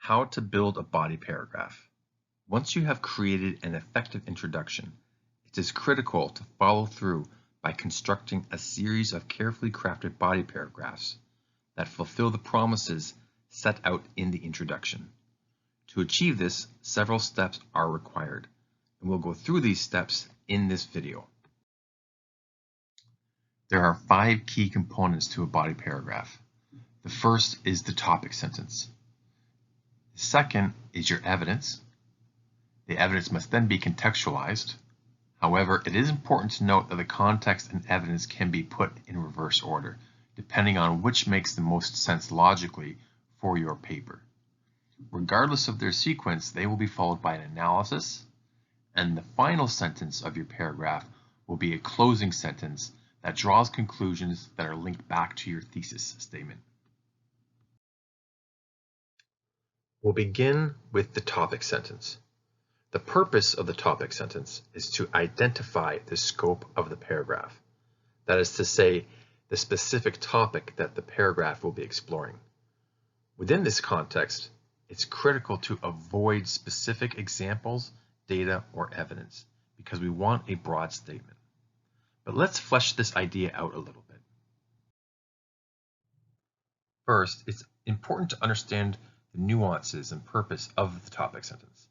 How to build a body paragraph. Once you have created an effective introduction, it is critical to follow through by constructing a series of carefully crafted body paragraphs that fulfill the promises set out in the introduction. To achieve this, several steps are required, and we'll go through these steps in this video. There are 5 key components to a body paragraph. The first is the topic sentence. The second is your evidence. The evidence must then be contextualized. However, it is important to note that the context and evidence can be put in reverse order, depending on which makes the most sense logically for your paper. Regardless of their sequence, they will be followed by an analysis, and the final sentence of your paragraph will be a closing sentence that draws conclusions that are linked back to your thesis statement. We'll begin with the topic sentence. The purpose of the topic sentence is to identify the scope of the paragraph. That is to say, the specific topic that the paragraph will be exploring. Within this context, it's critical to avoid specific examples, data, or evidence because we want a broad statement. But let's flesh this idea out a little bit. First, it's important to understand the nuances and purpose of the topic sentence.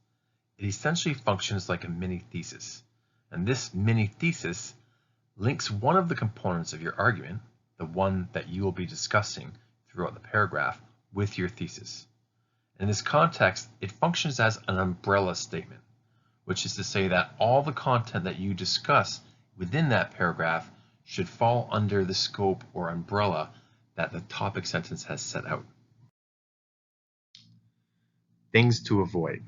It essentially functions like a mini-thesis, and this mini-thesis links one of the components of your argument, the one that you will be discussing throughout the paragraph, with your thesis. In this context, it functions as an umbrella statement, which is to say that all the content that you discuss within that paragraph should fall under the scope or umbrella that the topic sentence has set out. Things to avoid.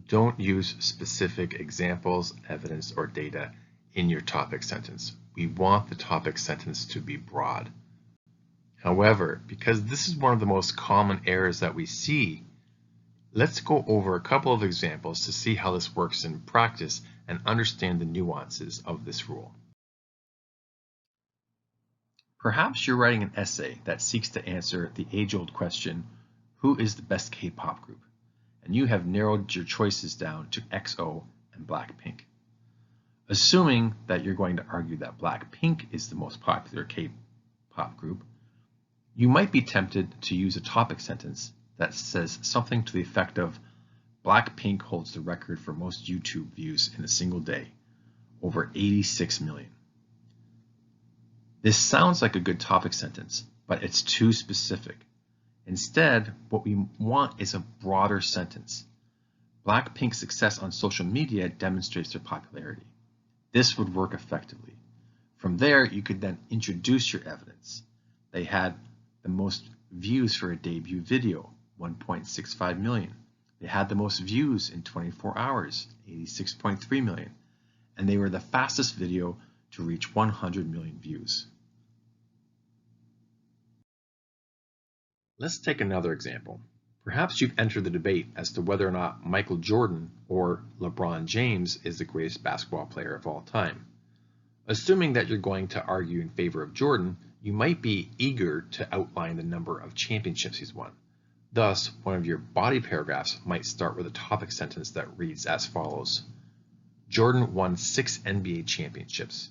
Don't use specific examples, evidence, or data in your topic sentence. We want the topic sentence to be broad. However, because this is one of the most common errors that we see, let's go over a couple of examples to see how this works in practice and understand the nuances of this rule. Perhaps you're writing an essay that seeks to answer the age-old question, who is the best K-pop group? And you have narrowed your choices down to EXO and BLACKPINK. Assuming that you're going to argue that BLACKPINK is the most popular K-pop group, you might be tempted to use a topic sentence that says something to the effect of, BLACKPINK holds the record for most YouTube views in a single day, over 86 million. This sounds like a good topic sentence, but it's too specific. Instead, what we want is a broader sentence. BLACKPINK's success on social media demonstrates their popularity. This would work effectively. From there, you could then introduce your evidence. They had the most views for a debut video, 1.65 million. They had the most views in 24 hours, 86.3 million. And they were the fastest video to reach 100 million views. Let's take another example. Perhaps you've entered the debate as to whether or not Michael Jordan or LeBron James is the greatest basketball player of all time. Assuming that you're going to argue in favor of Jordan, you might be eager to outline the number of championships he's won. Thus, one of your body paragraphs might start with a topic sentence that reads as follows. Jordan won 6 NBA championships.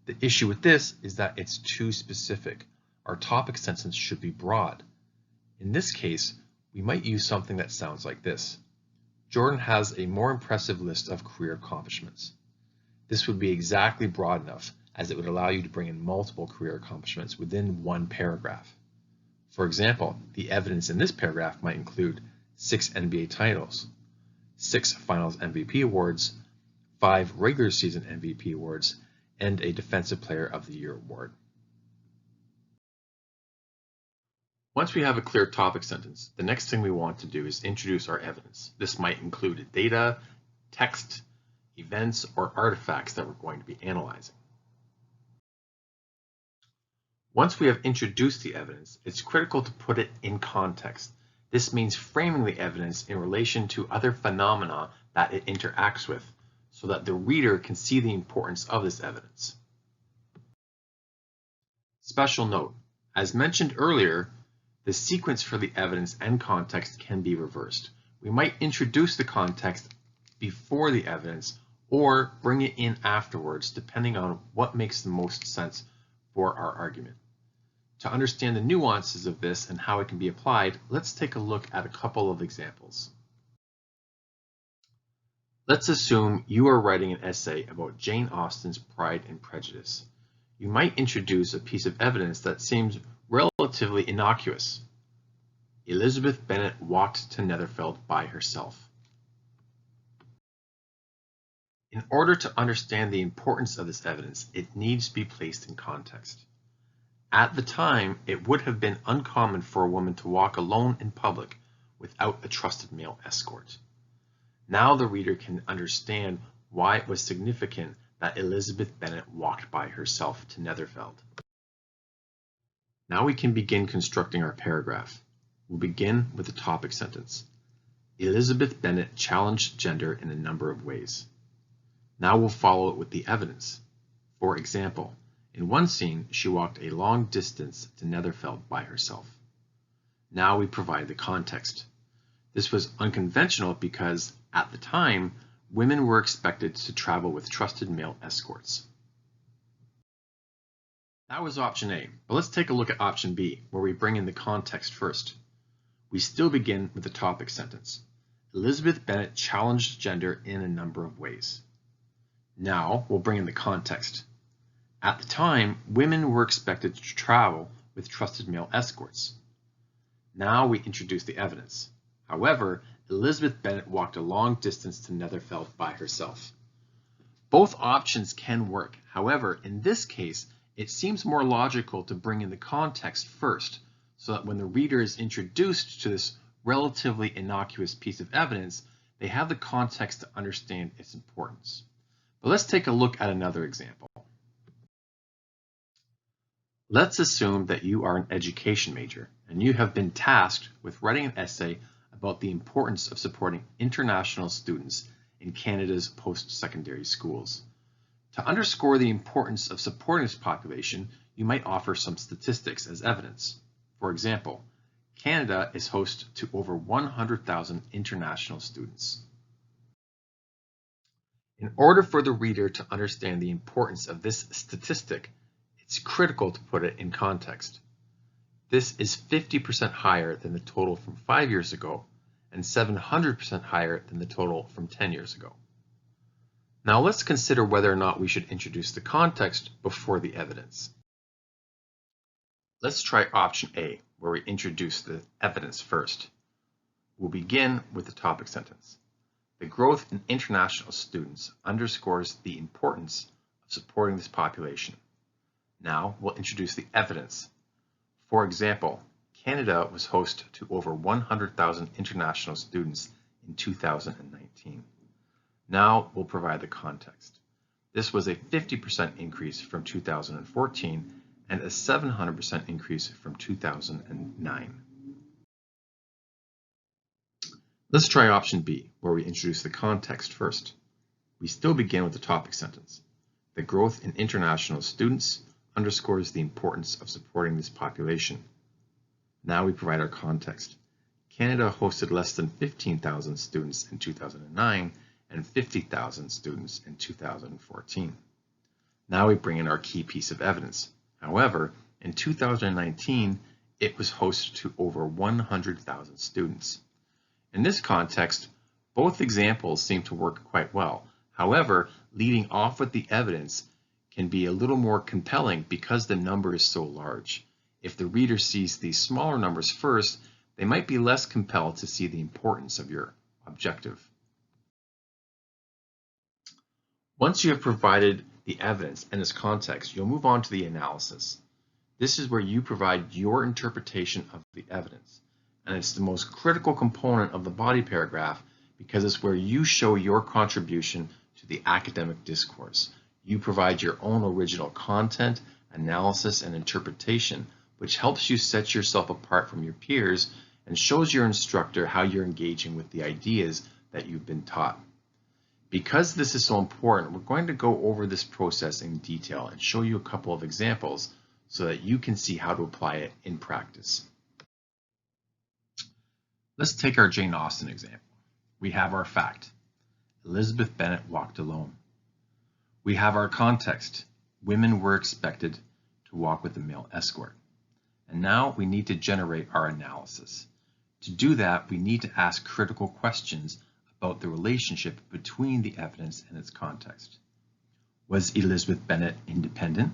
The issue with this is that it's too specific. Our topic sentence should be broad. In this case, we might use something that sounds like this. Jordan has a more impressive list of career accomplishments. This would be exactly broad enough as it would allow you to bring in multiple career accomplishments within one paragraph. For example, the evidence in this paragraph might include 6 NBA titles, 6 Finals MVP awards, 5 regular season MVP awards, and a Defensive Player of the Year award. Once we have a clear topic sentence, the next thing we want to do is introduce our evidence. This might include data, text, events, or artifacts that we're going to be analyzing. Once we have introduced the evidence, it's critical to put it in context. This means framing the evidence in relation to other phenomena that it interacts with, so that the reader can see the importance of this evidence. Special note, as mentioned earlier, The sequence for the evidence and context can be reversed. We might introduce the context before the evidence or bring it in afterwards, depending on what makes the most sense for our argument. To understand the nuances of this and how it can be applied, let's take a look at a couple of examples. Let's assume you are writing an essay about Jane Austen's Pride and Prejudice. You might introduce a piece of evidence that seems relatively innocuous. Elizabeth Bennet walked to Netherfield by herself. In order to understand the importance of this evidence, it needs to be placed in context. At the time, it would have been uncommon for a woman to walk alone in public without a trusted male escort. Now the reader can understand why it was significant that Elizabeth Bennet walked by herself to Netherfield. Now we can begin constructing our paragraph. We'll begin with the topic sentence. Elizabeth Bennet challenged gender in a number of ways. Now we'll follow it with the evidence. For example, in one scene, she walked a long distance to Netherfield by herself. Now we provide the context. This was unconventional because, at the time, women were expected to travel with trusted male escorts. That was option A, but let's take a look at option B, where we bring in the context first. We still begin with the topic sentence. Elizabeth Bennet challenged gender in a number of ways. Now we'll bring in the context. At the time, women were expected to travel with trusted male escorts. Now we introduce the evidence. However, Elizabeth Bennet walked a long distance to Netherfield by herself. Both options can work. However, in this case, it seems more logical to bring in the context first, so that when the reader is introduced to this relatively innocuous piece of evidence, they have the context to understand its importance. But let's take a look at another example. Let's assume that you are an education major and you have been tasked with writing an essay about the importance of supporting international students in Canada's post-secondary schools. To underscore the importance of supporting this population, you might offer some statistics as evidence. For example, Canada is host to over 100,000 international students. In order for the reader to understand the importance of this statistic, it's critical to put it in context. This is 50% higher than the total from 5 years ago and 700% higher than the total from 10 years ago. Now let's consider whether or not we should introduce the context before the evidence. Let's try option A, where we introduce the evidence first. We'll begin with the topic sentence. The growth in international students underscores the importance of supporting this population. Now we'll introduce the evidence. For example, Canada was host to over 100,000 international students in 2019. Now we'll provide the context. This was a 50% increase from 2014 and a 700% increase from 2009. Let's try option B, where we introduce the context first. We still begin with the topic sentence. The growth in international students underscores the importance of supporting this population. Now we provide our context. Canada hosted less than 15,000 students in 2009 and 50,000 students in 2014. Now we bring in our key piece of evidence. However, in 2019, it was host to over 100,000 students. In this context, both examples seem to work quite well. However, leading off with the evidence can be a little more compelling because the number is so large. If the reader sees these smaller numbers first, they might be less compelled to see the importance of your objective. Once you have provided the evidence and its context, you'll move on to the analysis. This is where you provide your interpretation of the evidence, and it's the most critical component of the body paragraph because it's where you show your contribution to the academic discourse. You provide your own original content, analysis, and interpretation, which helps you set yourself apart from your peers and shows your instructor how you're engaging with the ideas that you've been taught. Because this is so important, we're going to go over this process in detail and show you a couple of examples so that you can see how to apply it in practice. Let's take our Jane Austen example. We have our fact. Elizabeth Bennet walked alone. We have our context. Women were expected to walk with a male escort. And now we need to generate our analysis. To do that, we need to ask critical questions about the relationship between the evidence and its context. Was Elizabeth Bennet independent?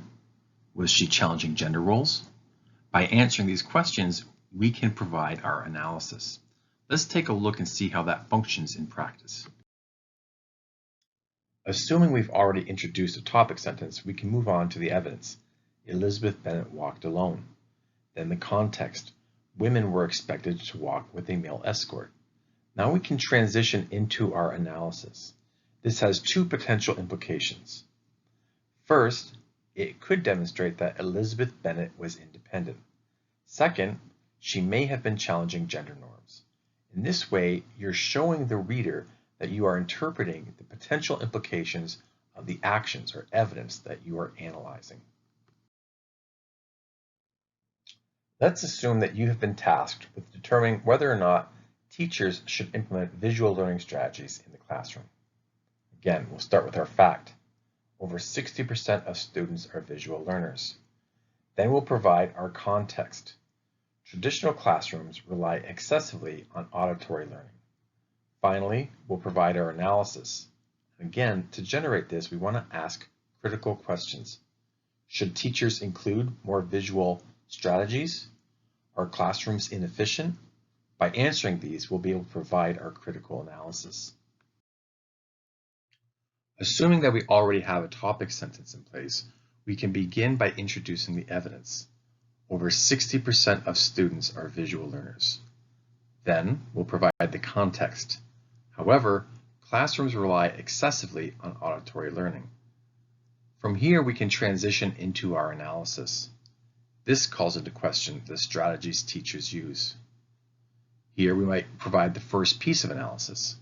Was she challenging gender roles? By answering these questions, we can provide our analysis. Let's take a look and see how that functions in practice. Assuming we've already introduced a topic sentence, we can move on to the evidence. Elizabeth Bennet walked alone. Then the context. Women were expected to walk with a male escort. Now we can transition into our analysis. This has two potential implications. First, it could demonstrate that Elizabeth Bennet was independent. Second, she may have been challenging gender norms. In this way, you're showing the reader that you are interpreting the potential implications of the actions or evidence that you are analyzing. Let's assume that you have been tasked with determining whether or not teachers should implement visual learning strategies in the classroom. Again, we'll start with our fact. Over 60% of students are visual learners. Then we'll provide our context. Traditional classrooms rely excessively on auditory learning. Finally, we'll provide our analysis. Again, to generate this, we want to ask critical questions. Should teachers include more visual strategies? Are classrooms inefficient? By answering these, we'll be able to provide our critical analysis. Assuming that we already have a topic sentence in place, we can begin by introducing the evidence. Over 60% of students are visual learners. Then we'll provide the context. However, classrooms rely excessively on auditory learning. From here, we can transition into our analysis. This calls into question the strategies teachers use. Here we might provide the first piece of analysis.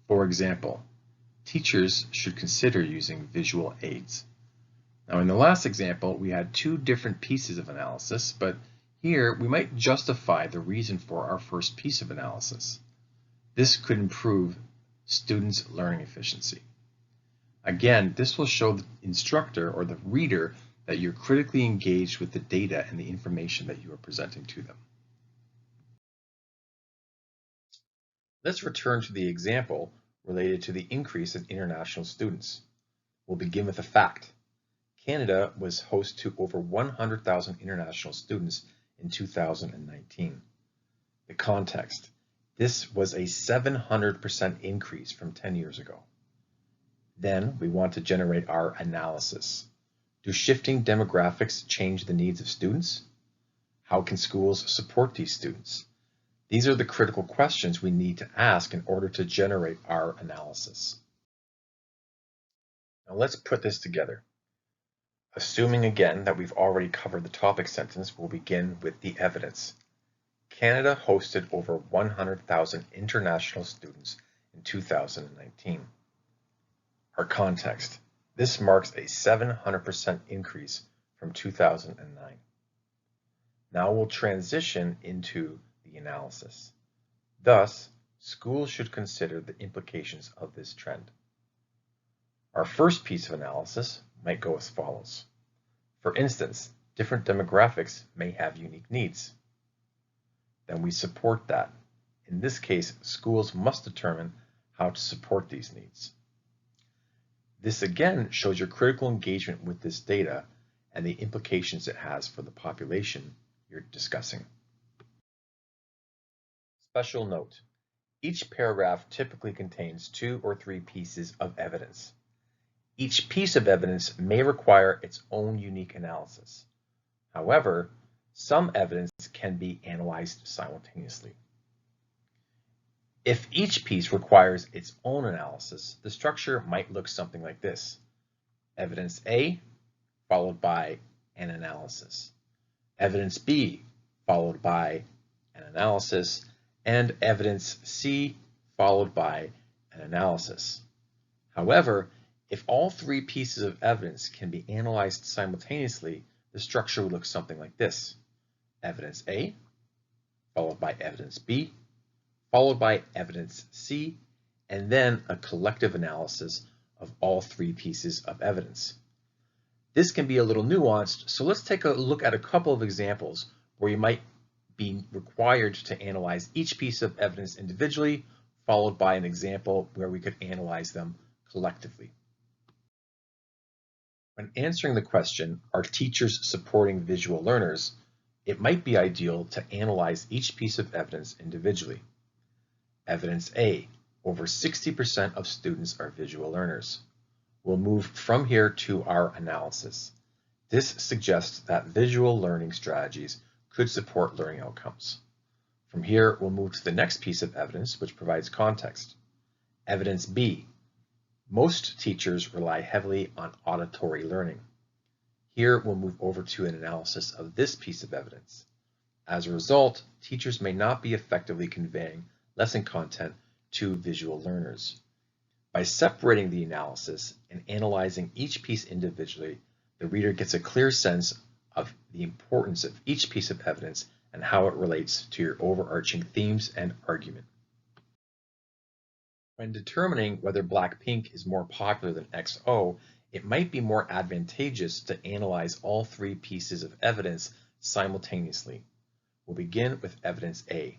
For example, teachers should consider using visual aids. Now in the last example, we had two different pieces of analysis, but here we might justify the reason for our first piece of analysis. This could improve students' learning efficiency. Again, this will show the instructor or the reader that you're critically engaged with the data and the information that you are presenting to them. Let's return to the example related to the increase in international students. We'll begin with a fact. Canada was host to over 100,000 international students in 2019. The context. This was a 700% increase from 10 years ago. Then we want to generate our analysis. Do shifting demographics change the needs of students? How can schools support these students? These are the critical questions we need to ask in order to generate our analysis. Now let's put this together. Assuming again that we've already covered the topic sentence, we'll begin with the evidence. Canada hosted over 100,000 international students in 2019. Our context. This marks a 700% increase from 2009. Now we'll transition into the analysis. Thus, schools should consider the implications of this trend. Our first piece of analysis might go as follows. For instance, different demographics may have unique needs. Then we support that. In this case, schools must determine how to support these needs. This again shows your critical engagement with this data and the implications it has for the population you're discussing. Special note, each paragraph typically contains 2 or 3 pieces of evidence. Each piece of evidence may require its own unique analysis. However, some evidence can be analyzed simultaneously. If each piece requires its own analysis, the structure might look something like this. Evidence A, followed by an analysis. Evidence B, followed by an analysis. And evidence C, followed by an analysis. However, if all 3 pieces of evidence can be analyzed simultaneously, the structure would look something like this. Evidence A, followed by evidence B, followed by evidence C, and then a collective analysis of all three pieces of evidence. This can be a little nuanced, so let's take a look at a couple of examples where you might be required to analyze each piece of evidence individually, followed by an example where we could analyze them collectively. When answering the question, are teachers supporting visual learners, it might be ideal to analyze each piece of evidence individually. Evidence A, over 60% of students are visual learners. We'll move from here to our analysis. This suggests that visual learning strategies could support learning outcomes. From here, we'll move to the next piece of evidence, which provides context. Evidence B, most teachers rely heavily on auditory learning. Here, we'll move over to an analysis of this piece of evidence. As a result, teachers may not be effectively conveying lesson content to visual learners. By separating the analysis and analyzing each piece individually, the reader gets a clear sense of the importance of each piece of evidence and how it relates to your overarching themes and argument. When determining whether BLACKPINK is more popular than XO, it might be more advantageous to analyze all three pieces of evidence simultaneously. We'll begin with evidence A.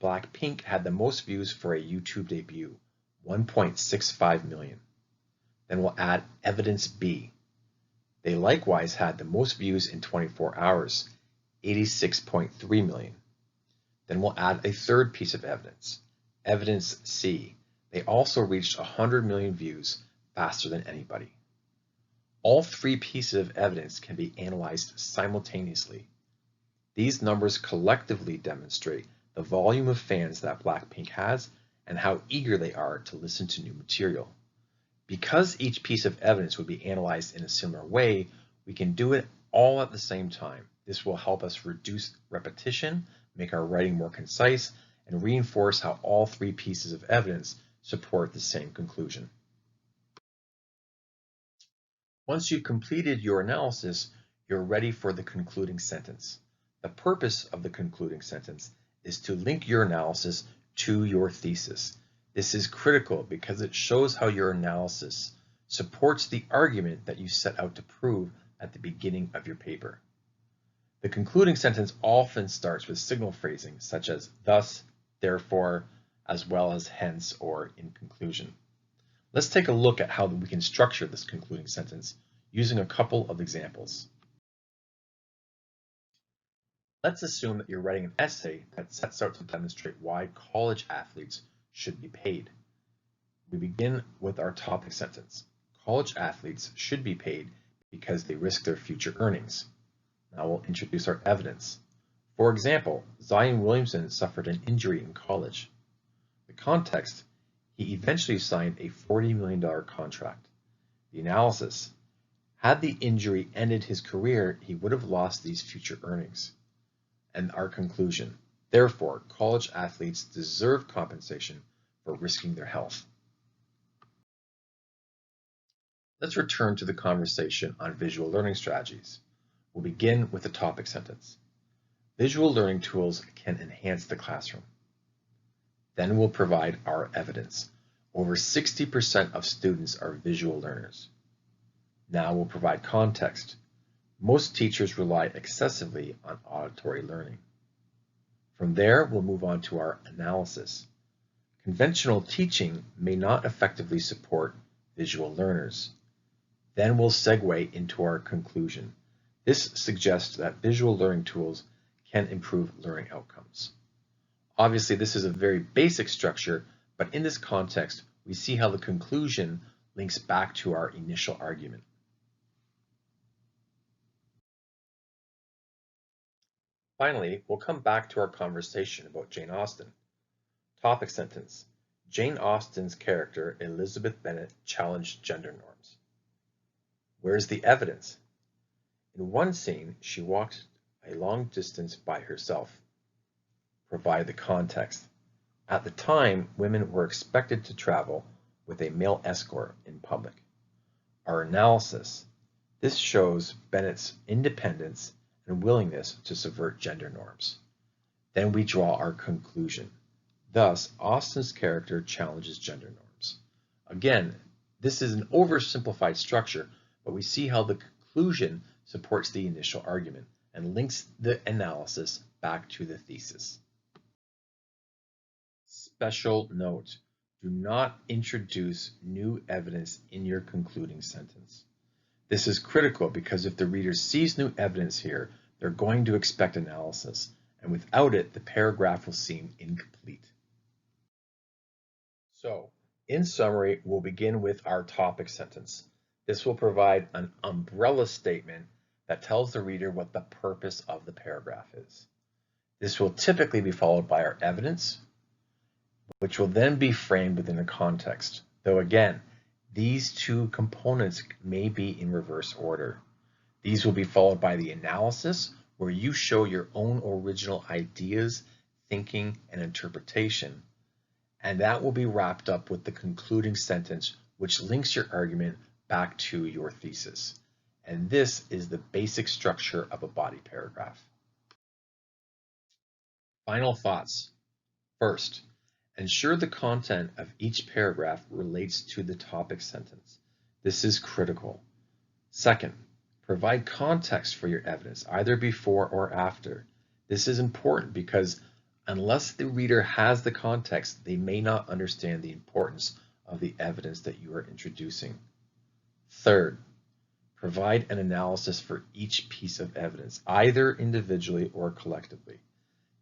BLACKPINK had the most views for a YouTube debut, 1.65 million. Then we'll add evidence B. They likewise had the most views in 24 hours, 86.3 million. Then we'll add a third piece of evidence, evidence C. They also reached 100 million views faster than anybody. All three pieces of evidence can be analyzed simultaneously. These numbers collectively demonstrate the volume of fans that BLACKPINK has and how eager they are to listen to new material. Because each piece of evidence would be analyzed in a similar way, we can do it all at the same time. This will help us reduce repetition, make our writing more concise, and reinforce how all three pieces of evidence support the same conclusion. Once you've completed your analysis, you're ready for the concluding sentence. The purpose of the concluding sentence is to link your analysis to your thesis. This is critical because it shows how your analysis supports the argument that you set out to prove at the beginning of your paper. The concluding sentence often starts with signal phrasing such as thus, therefore, as well as hence or in conclusion. Let's take a look at how we can structure this concluding sentence using a couple of examples. Let's assume that you're writing an essay that sets out to demonstrate why college athletes should be paid. We begin with our topic sentence. College athletes should be paid because they risk their future earnings. Now we'll introduce our evidence. For example, Zion Williamson suffered an injury in college. The context, he eventually signed a $40 million contract. The analysis, had the injury ended his career, he would have lost these future earnings. And our conclusion, therefore, college athletes deserve compensation for risking their health. Let's return to the conversation on visual learning strategies. We'll begin with the topic sentence. Visual learning tools can enhance the classroom. Then we'll provide our evidence. Over 60% of students are visual learners. Now we'll provide context. Most teachers rely excessively on auditory learning. From there, we'll move on to our analysis. Conventional teaching may not effectively support visual learners. Then we'll segue into our conclusion. This suggests that visual learning tools can improve learning outcomes. Obviously, this is a very basic structure, but in this context, we see how the conclusion links back to our initial argument. Finally, we'll come back to our conversation about Jane Austen. Topic sentence. Jane Austen's character, Elizabeth Bennet, challenged gender norms. Where's the evidence? In one scene, she walks a long distance by herself. Provide the context. At the time, women were expected to travel with a male escort in public. Our analysis. This shows Bennet's independence and willingness to subvert gender norms. Then we draw our conclusion. Thus, Austen's character challenges gender norms. Again, this is an oversimplified structure, but we see how the conclusion supports the initial argument and links the analysis back to the thesis. Special note: do not introduce new evidence in your concluding sentence. This is critical because if the reader sees new evidence here, they're going to expect analysis, and without it, the paragraph will seem incomplete. So, in summary, we'll begin with our topic sentence. This will provide an umbrella statement that tells the reader what the purpose of the paragraph is. This will typically be followed by our evidence, which will then be framed within a context, though again, these two components may be in reverse order. These will be followed by the analysis, where you show your own original ideas, thinking, and interpretation. And that will be wrapped up with the concluding sentence, which links your argument back to your thesis. And this is the basic structure of a body paragraph. Final thoughts. First, ensure the content of each paragraph relates to the topic sentence. This is critical. Second, provide context for your evidence, either before or after. This is important because unless the reader has the context, they may not understand the importance of the evidence that you are introducing. Third, provide an analysis for each piece of evidence, either individually or collectively.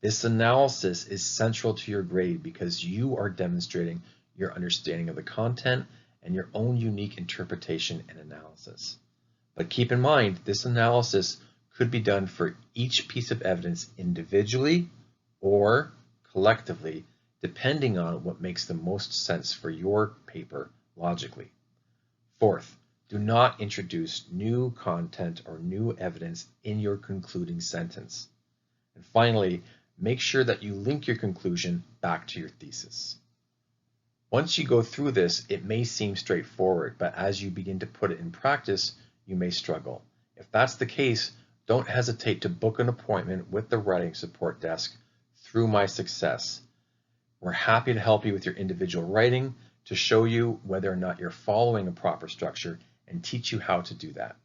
This analysis is central to your grade because you are demonstrating your understanding of the content and your own unique interpretation and analysis. But keep in mind, this analysis could be done for each piece of evidence individually or collectively, depending on what makes the most sense for your paper logically. Fourth, do not introduce new content or new evidence in your concluding sentence. And finally, make sure that you link your conclusion back to your thesis. Once you go through this, it may seem straightforward, but as you begin to put it in practice, you may struggle. If that's the case, don't hesitate to book an appointment with the writing support desk through My Success. We're happy to help you with your individual writing, to show you whether or not you're following a proper structure and teach you how to do that.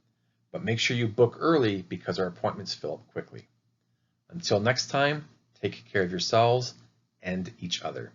But make sure you book early because our appointments fill up quickly. Until next time, take care of yourselves and each other.